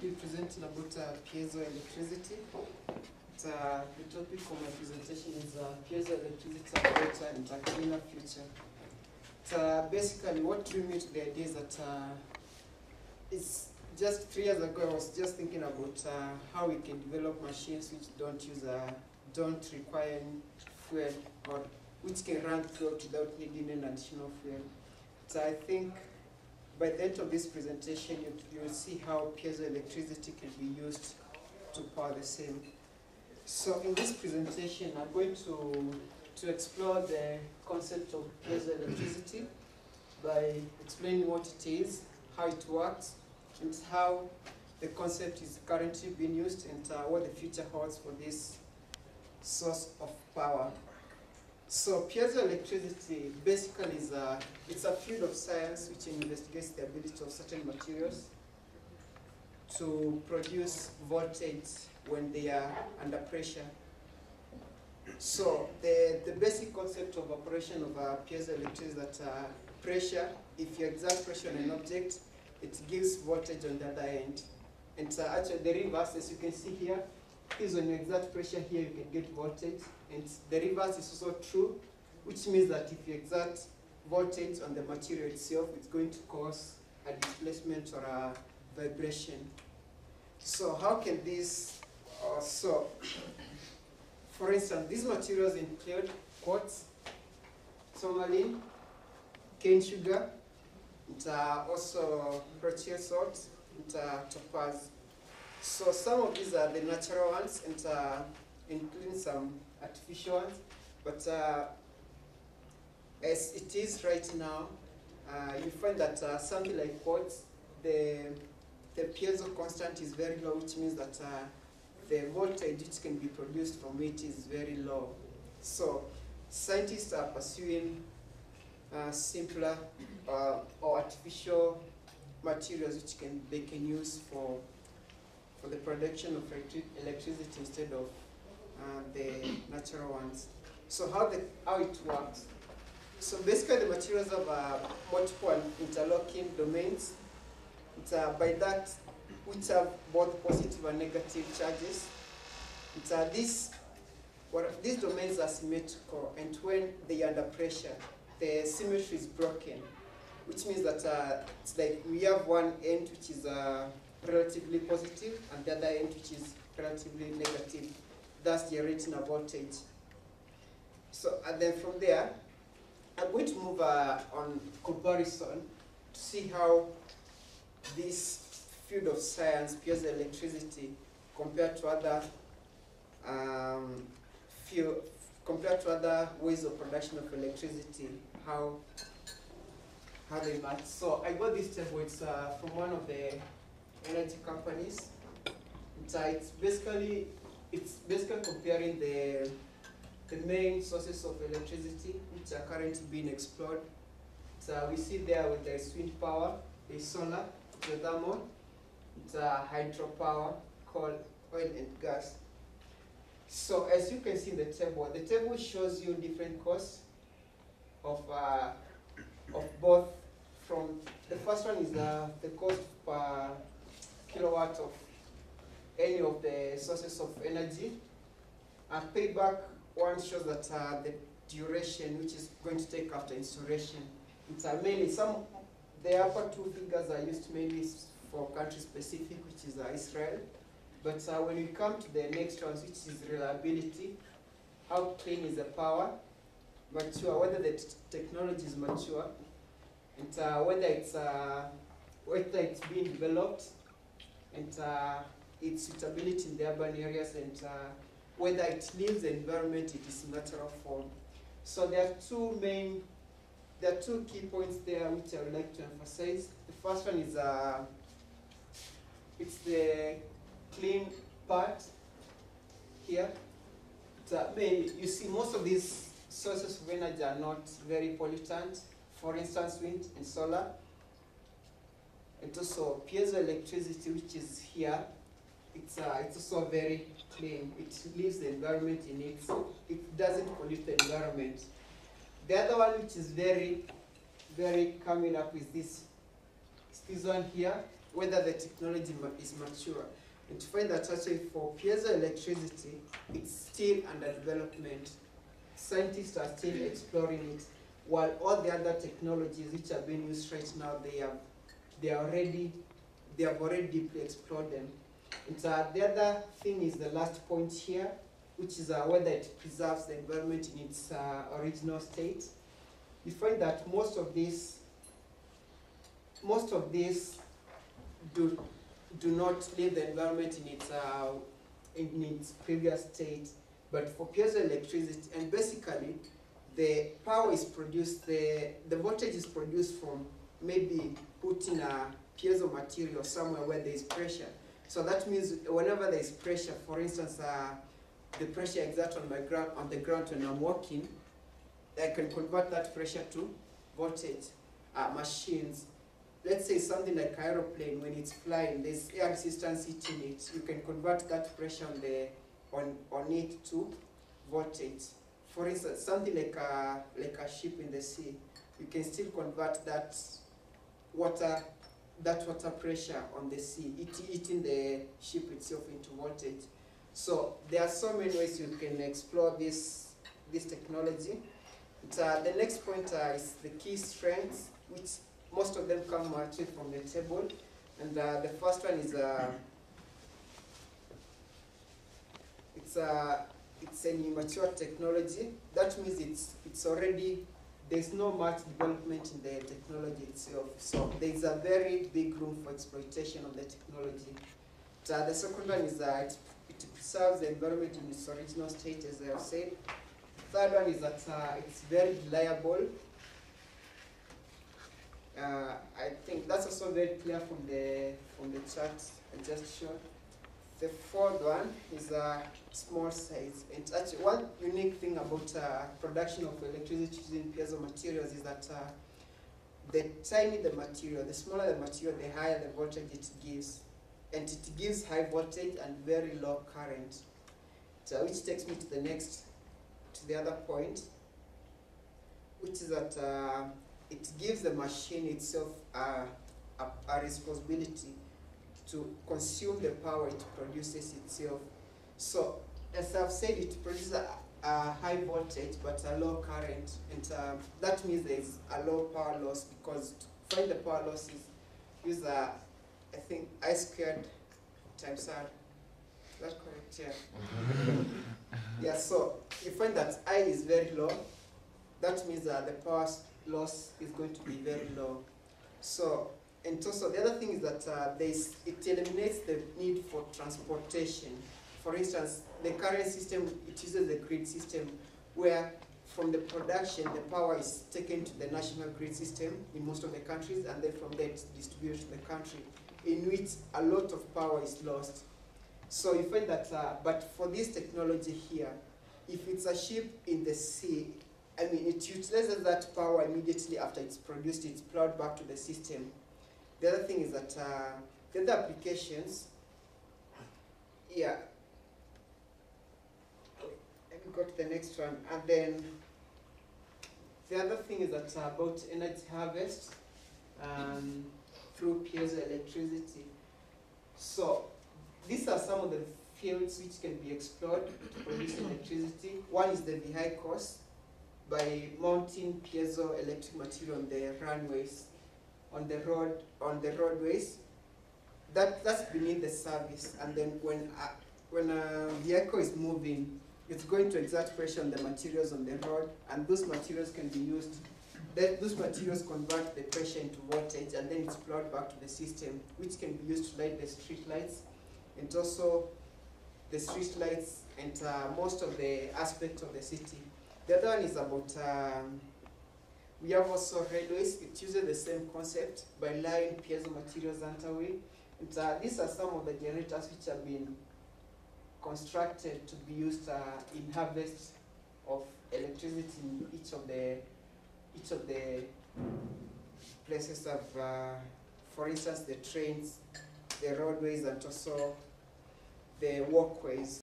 be presenting about piezoelectricity. The topic of my presentation is piezoelectricity better and a cleaner future. Basically, what drew me to the idea is that it's just 3 years ago I was just thinking about how we can develop machines which don't require any fuel, or which can run throughout without needing an additional fuel. So I think by the end of this presentation, you will see how piezoelectricity can be used to power the same. So in this presentation, I'm going to explore the concept of piezoelectricity by explaining what it is, how it works, and how the concept is currently being used, and what the future holds for this source of power. So piezoelectricity basically it's a field of science which investigates the ability of certain materials to produce voltage when they are under pressure. So the basic concept of operation of piezoelectricity is that pressure, if you exert pressure on an object, it gives voltage on the other end. And actually the reverse, as you can see here, is when you exert pressure here, you can get voltage. And the reverse is also true, which means that if you exert voltage on the material itself, it's going to cause a displacement or a vibration. So how can this, for instance, these materials include quartz, tourmaline, cane sugar, and also Proteus salt, and topaz. So some of these are the natural ones, and including some artificial ones. But as it is right now, you find that something like quartz, the piezo constant is very low, which means that the voltage which can be produced from it is very low. So scientists are pursuing simpler or artificial materials which they can use for the production of electricity instead of the natural ones. So how it works? So basically the materials have multiple interlocking domains. By that, which have both positive and negative charges. These domains are symmetrical, and when they are under pressure, the symmetry is broken, which means that it's like we have one end which is relatively positive and the other end which is relatively negative, thus generating a voltage. So and then from there, I'm going to move on comparison to see how this field of science, piezoelectricity, compared to other ways of production of electricity, how they match. So I got this table. It's from one of the energy companies. It's basically comparing the main sources of electricity which are currently being explored. So we see there with the wind power, the solar, the thermal, the hydropower called oil and gas. So as you can see in the table shows you different costs of both. From the first one is the cost per kilowatt of any of the sources of energy. And payback one shows that the duration which is going to take after installation. It's mainly the upper 2 figures are used mainly for country specific, which is Israel. But when we come to the next ones, which is reliability, how clean is the power, mature, whether the technology is mature, and whether it's being developed, and its suitability in the urban areas, and whether it leaves the environment in its natural form. So there are two key points there which I would like to emphasize. The first one is it's the clean part here. You see most of these sources of energy are not very pollutant. For instance, wind and solar. And also piezoelectricity, which is here, it's also very clean. It leaves the environment in it. It doesn't pollute the environment. The other one, which is very, very coming up, is this one here, whether the technology is mature. And to find that actually for piezoelectricity, it's still under development. Scientists are still exploring it, while all the other technologies which are being used right now, they have already deeply explored them. And the other thing is the last point here, which is whether it preserves the environment in its original state. We find that most of these do not leave the environment in its previous state. But for piezoelectricity, and basically the power is produced, the voltage is produced from maybe putting a piezo material somewhere where there is pressure. So that means whenever there is pressure, for instance, the pressure exerted on the ground when I'm walking, I can convert that pressure to voltage. Machines, let's say something like an aeroplane, when it's flying, there's air resistance hitting it. You can convert that pressure on it to voltage. For instance, something like a ship in the sea, you can still convert that water pressure on the sea, eating the ship itself into voltage. So there are so many ways you can explore this technology. The next point is the key strengths, which most of them come actually from the table. And the first one is it's an immature technology. That means it's already, there's no much development in the technology itself. So there's a very big room for exploitation of the technology. The second one is it preserves the environment in its original state, as I have said. Third one is that it's very reliable. I think that's also very clear from the chart I just showed. The fourth one is small size. And actually, one unique thing about production of electricity using piezo materials is that the tiny the material, the smaller the material, the higher the voltage it gives. And it gives high voltage and very low current. So which takes me to the other point, which is that it gives the machine itself a responsibility to consume the power it produces itself. So, as I've said, it produces a high voltage but a low current, and that means there's a low power loss, because to find the power loss use I think I squared times R. Is that correct? Yeah. Yeah, so you find that I is very low. That means that the power loss is going to be very low. So, and also the other thing is that it eliminates the need for transportation. For instance, the current system, it uses the grid system, where from the production, the power is taken to the national grid system in most of the countries, and then from there it's distributed to the country, in which a lot of power is lost. So you find that, but for this technology here, if it's a ship in the sea, I mean, it utilizes that power immediately after it's produced, it's plowed back to the system. The other thing is that the other applications, yeah, let me go to the next one. And then the other thing is that about energy harvest through piezoelectricity. So these are some of the fields which can be explored to produce electricity. One is the vehicles, by mounting piezoelectric material on the runways, on the roadways. That's beneath the surface, and then when a vehicle is moving, it's going to exert pressure on the materials on the road, and those materials can be used. Those materials convert the pressure into voltage, and then it's plowed back to the system, which can be used to light the street lights, and also the street lights and most of the aspects of the city. The other one is about, we have also railways. It uses the same concept by laying piezo materials underway. And these are some of the generators which have been constructed to be used in harvest of electricity in each of the places of, for instance, the trains, the roadways, and also the walkways.